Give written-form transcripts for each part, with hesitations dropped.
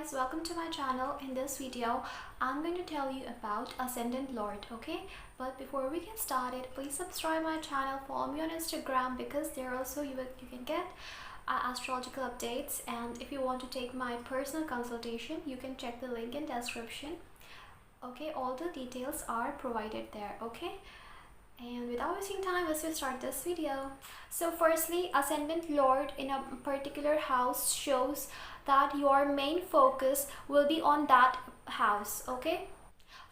guys, welcome to my channel. In this video I'm going to tell you about Ascendant Lord, okay? But before we get started, please subscribe my channel, follow me on Instagram, because there also you can get astrological updates. And if you want to take my personal consultation, you can check the link in description, okay? All the details are provided there, okay? And without wasting time, let's just start this video. So firstly, Ascendant Lord in a particular house shows that your main focus will be on that house, okay?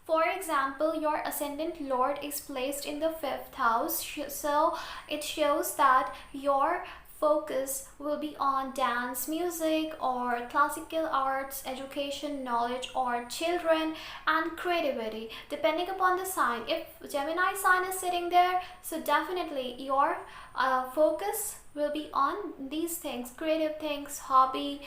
For example, your Ascendant Lord is placed in the 5th house, so it shows that your focus will be on dance, music, or classical arts, education, knowledge, or children and creativity, depending upon the sign. If Gemini sign is sitting there, so definitely your focus will be on these things: creative things, hobby,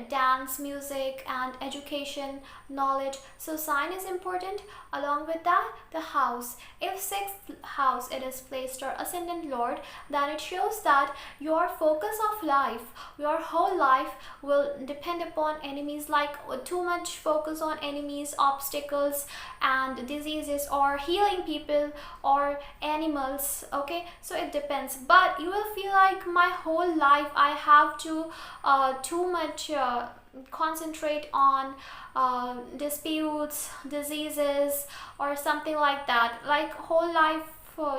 dance, music, and education, knowledge. So sign is important. Along with that, the house. If 6th house it is placed, or Ascendant Lord, then it shows that your focus of life, your whole life will depend upon enemies, like too much focus on enemies, obstacles and diseases, or healing people or animals, okay? So it depends, but you will feel like my whole life I have to too much concentrate on disputes, diseases, or something like that. Like whole life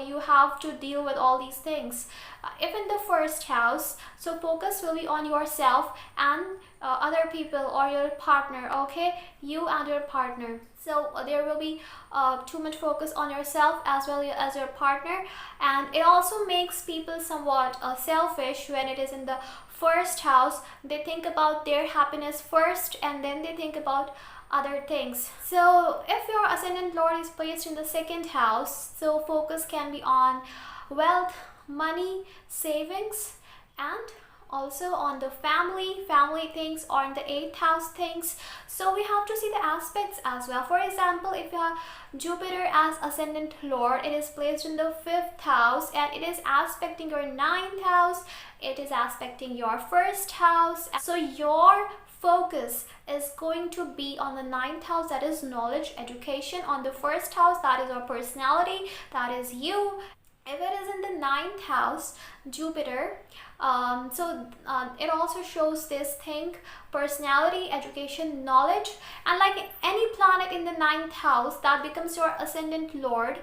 you have to deal with all these things. If in the 1st house, so focus will be on yourself and other people or your partner, okay? You and your partner. So there will be too much focus on yourself as well as your partner, and it also makes people somewhat selfish when it is in the 1st house. They think about their happiness first and then they think about other things. So if your Ascendant Lord is placed in the 2nd house, so focus can be on wealth, money, savings, and also on the family things, or in the 8th house things. So we have to see the aspects as well. For example, if you have Jupiter as Ascendant Lord, it is placed in the 5th house and it is aspecting your 9th house, it is aspecting your 1st house. So your focus is going to be on the 9th house, that is knowledge, education. On the 1st house, that is your personality, that is you. If it is in the 9th house, Jupiter, it also shows this thing: personality, education, knowledge. And like any planet in the 9th house that becomes your Ascendant Lord,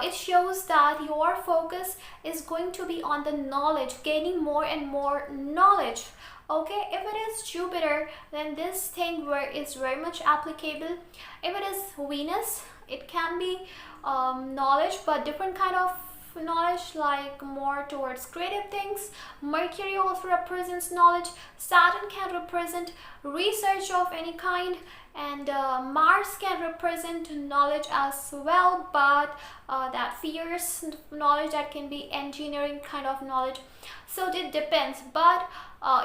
it shows that your focus is going to be on the knowledge, gaining more and more knowledge, okay? If it is Jupiter, then this thing is very much applicable. If it is Venus, it can be knowledge, but different kind of knowledge, like more towards creative things. Mercury also represents knowledge. Saturn can represent research of any kind, and Mars can represent knowledge as well, but that fierce knowledge, that can be engineering kind of knowledge. So it depends, but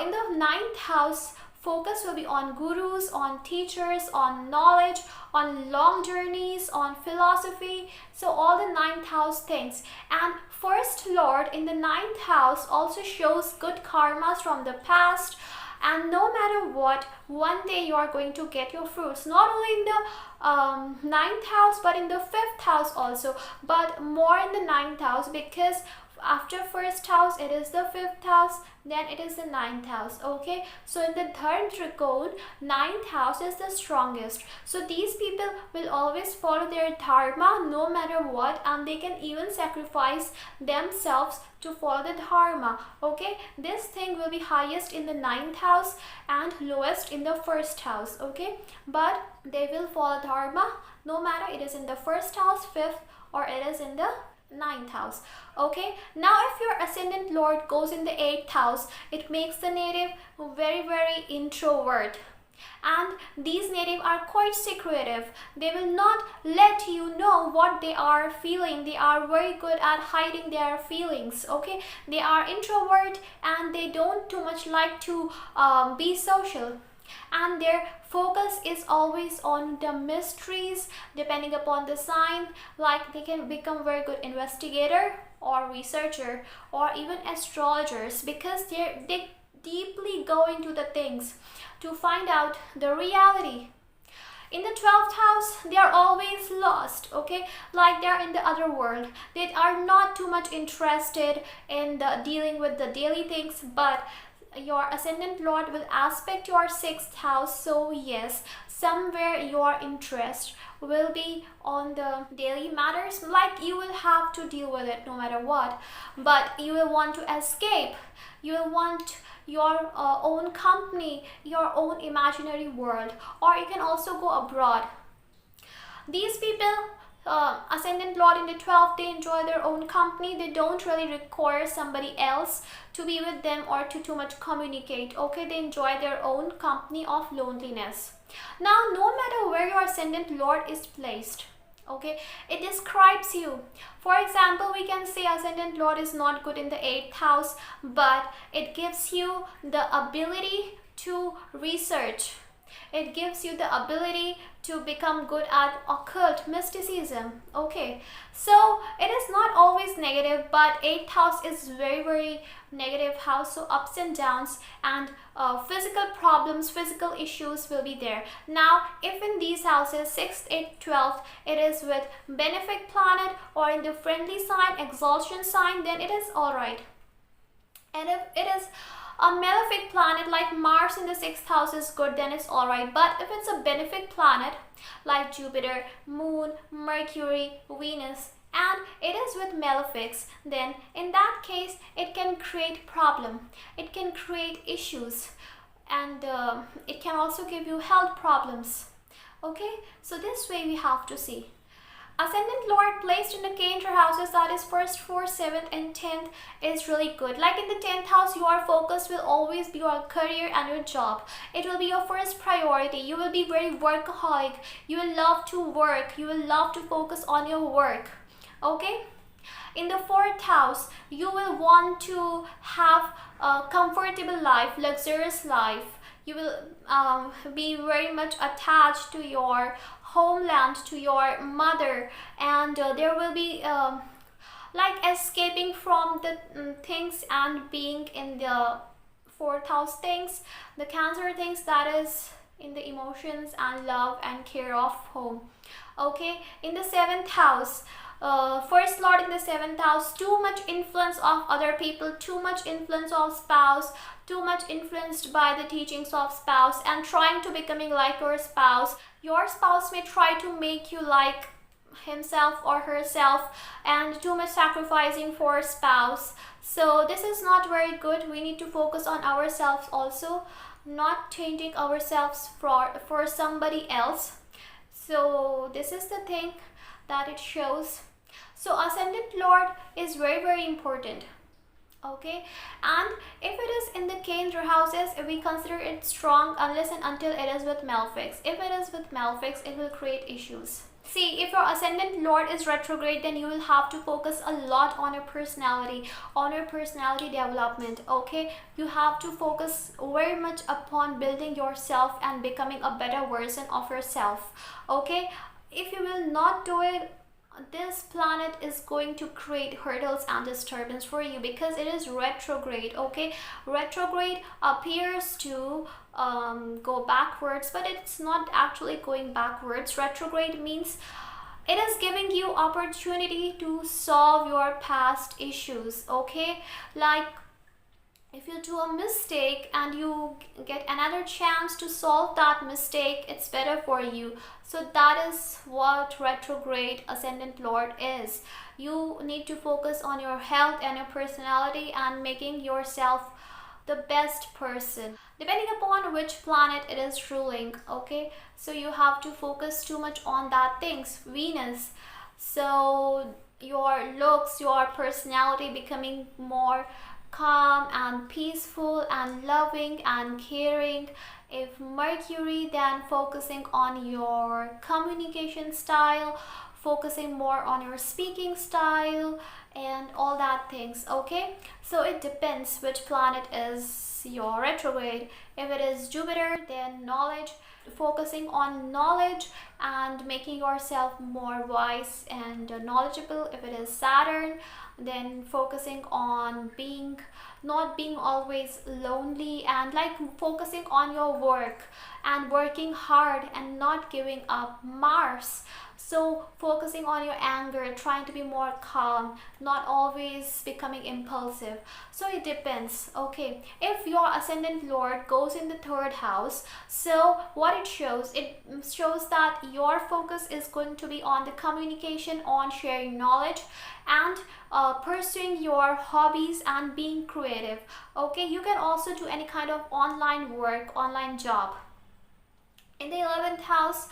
in the 9th house, focus will be on gurus, on teachers, on knowledge, on long journeys, on philosophy. So all the 9th house things. And 1st Lord in the 9th house also shows good karmas from the past. And no matter what, one day you are going to get your fruits, not only in the 9th house but in the 5th house also, but more in the 9th house, because after 1st house it is the 5th house, then it is the 9th house, okay? So in the Dharma code, 9th house is the strongest. So these people will always follow their dharma no matter what, and they can even sacrifice themselves to follow the dharma, okay? This thing will be highest in the 9th house and lowest in the 1st house, okay? But they will follow dharma no matter it is in the 1st house, 5th, or it is in the 9th house, okay? Now if your Ascendant Lord goes in the 8th house, it makes the native very introvert, and these native are quite secretive. They will not let you know what they are feeling. They are very good at hiding their feelings, okay? They are introvert and they don't too much like to be social, and their focus is always on the mysteries, depending upon the sign. Like they can become very good investigator or researcher or even astrologers, because they deeply go into the things to find out the reality. In the 12th house, they are always lost, okay? Like they're in the other world. They are not too much interested in dealing with the daily things, but your Ascendant Lord will aspect your 6th house. So yes, somewhere your interest will be on the daily matters, like you will have to deal with it no matter what, but you will want to escape. You will want your own company, your own imaginary world, or you can also go abroad. These people, Ascendant Lord in the 12th, they enjoy their own company. They don't really require somebody else to be with them or to too much communicate, okay? They enjoy their own company of loneliness. Now, no matter where your Ascendant Lord is placed, okay, it describes you. For example, we can say Ascendant Lord is not good in the 8th house, but it gives you the ability to research. It gives you the ability to become good at occult mysticism, okay? So it is not always negative, but 8th house is very negative house, so ups and downs, and physical problems, physical issues will be there. Now, if in these houses 6th, 8th, 12th, it is with benefic planet or in the friendly sign, exaltation sign, then it is all right. And if it is a malefic planet like Mars in the 6th house is good, then it's all right. But if it's a benefic planet like Jupiter, Moon, Mercury, Venus, and it is with malefics, then in that case it can create problem, it can create issues, and it can also give you health problems, okay? So this way we have to see. Ascendant Lord placed in the Kendra houses, that is 1st, 4th, 7th and 10th, is really good. Like in the 10th house, your focus will always be on career and your job. It will be your first priority. You will be very workaholic. You will love to work. You will love to focus on your work. Okay? In the 4th house, you will want to have a comfortable life, luxurious life. You will be very much attached to your homeland, to your mother, and there will be like escaping from the things and being in the 4th house things, the Cancer things, that is in the emotions and love and care of home. Okay, in the 7th house, first Lord in the 7th house, too much influence of other people, too much influence of spouse, too much influenced by the teachings of spouse, and trying to becoming like your spouse. Your spouse may try to make you like himself or herself, and too much sacrificing for spouse. So this is not very good. We need to focus on ourselves also, not changing ourselves for somebody else. So this is the thing that it shows. So Ascendant Lord is very important, okay? And if it is in the Kendra houses, if we consider it strong unless and until it is with malefics. If it is with malefics, it will create issues. See, if your Ascendant Lord is retrograde, then you will have to focus a lot on your personality development, okay? You have to focus very much upon building yourself and becoming a better version of yourself, okay? If you will not do it, this planet is going to create hurdles and disturbance for you because it is retrograde, okay? Retrograde appears to go backwards, but it's not actually going backwards. Retrograde means it is giving you opportunity to solve your past issues, okay? Like if you do a mistake and you get another chance to solve that mistake, it's better for you. So that is what retrograde Ascendant Lord is. You need to focus on your health and your personality and making yourself the best person, depending upon which planet it is ruling, okay? So you have to focus too much on that things, Venus. So your looks, your personality becoming more calm and peaceful and loving and caring. If Mercury, then focusing on your communication style, focusing more on your speaking style and all that things, okay? So it depends which planet is your retrograde. If it is Jupiter, then knowledge, focusing on knowledge and making yourself more wise and knowledgeable. If it is Saturn, then focusing on being not being always lonely, and like focusing on your work and working hard and not giving up. Mars, so focusing on your anger, trying to be more calm, not always becoming impulsive. So it depends. Okay, if your ascendant lord goes in the third house, so what it shows that your focus is going to be on the communication, on sharing knowledge, and pursuing your hobbies and being creative. Okay, you can also do any kind of online work, online job. In the 11th house,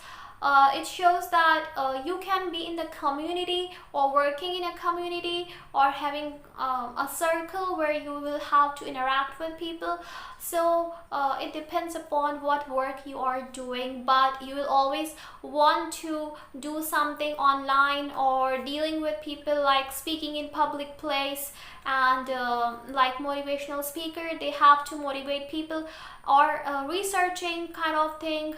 it shows that you can be in the community or working in a community or having a circle where you will have to interact with people. So it depends upon what work you are doing, but you will always want to do something online or dealing with people, like speaking in public place, and like motivational speaker, they have to motivate people, or researching kind of thing.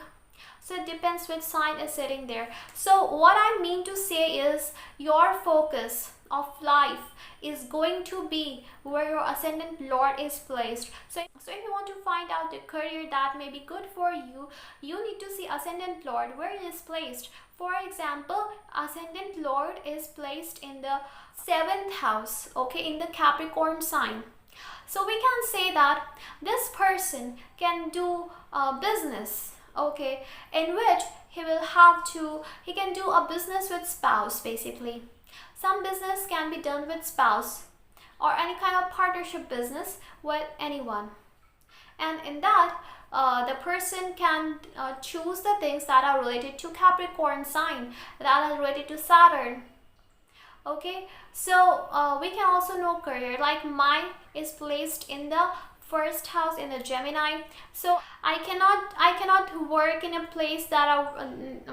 So it depends which sign is sitting there. So what I mean to say is your focus of life is going to be where your ascendant lord is placed. So if you want to find out the career that may be good for you, you need to see ascendant lord where it is placed. For example, ascendant lord is placed in the 7th house, okay, in the Capricorn sign. So we can say that this person can do business, okay, in which he can do a business with spouse. Basically, some business can be done with spouse or any kind of partnership business with anyone, and in that the person can choose the things that are related to Capricorn sign, that are related to Saturn. Okay, so we can also know career, like mine is placed in the first house in the Gemini. So I cannot work in a place that are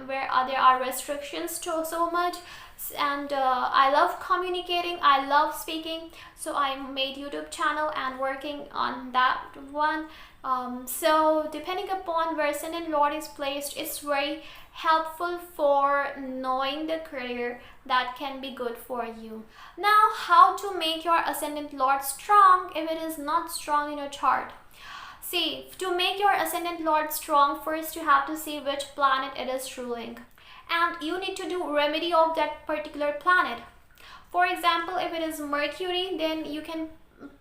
where there are restrictions to so much, and I love communicating, I love speaking, so I made YouTube channel and working on that one. So depending upon where ascendant lord is placed, it's very helpful for knowing the career that can be good for you. Now, how to make your ascendant lord strong if it is not strong in your chart? See, to make your ascendant lord strong, first you have to see which planet it is ruling, and you need to do remedy of that particular planet. For example, if it is Mercury, then you can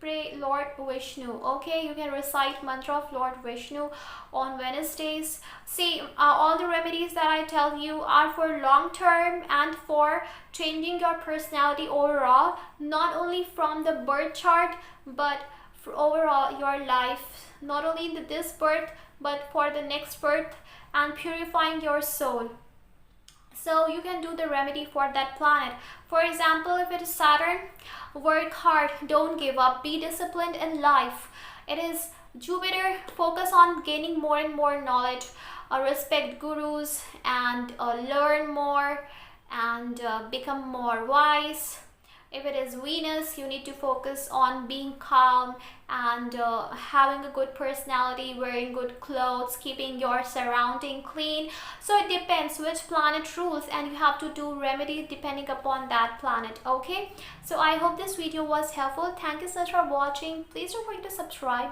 pray Lord Vishnu. Okay, you can recite mantra of Lord Vishnu on Wednesdays. See, all the remedies that I tell you are for long term and for changing your personality overall, not only from the birth chart but for overall your life, not only in this birth but for the next birth, and purifying your soul. So you can do the remedy for that planet. For example, if it is Saturn, work hard, don't give up, be disciplined in life. It is Jupiter, focus on gaining more and more knowledge, respect gurus, and learn more, and become more wise. If it is Venus, you need to focus on being calm and having a good personality, wearing good clothes, keeping your surrounding clean. So it depends which planet rules, and you have to do remedy depending upon that planet. Okay, so I hope this video was helpful. Thank you so much for watching. Please don't forget to subscribe.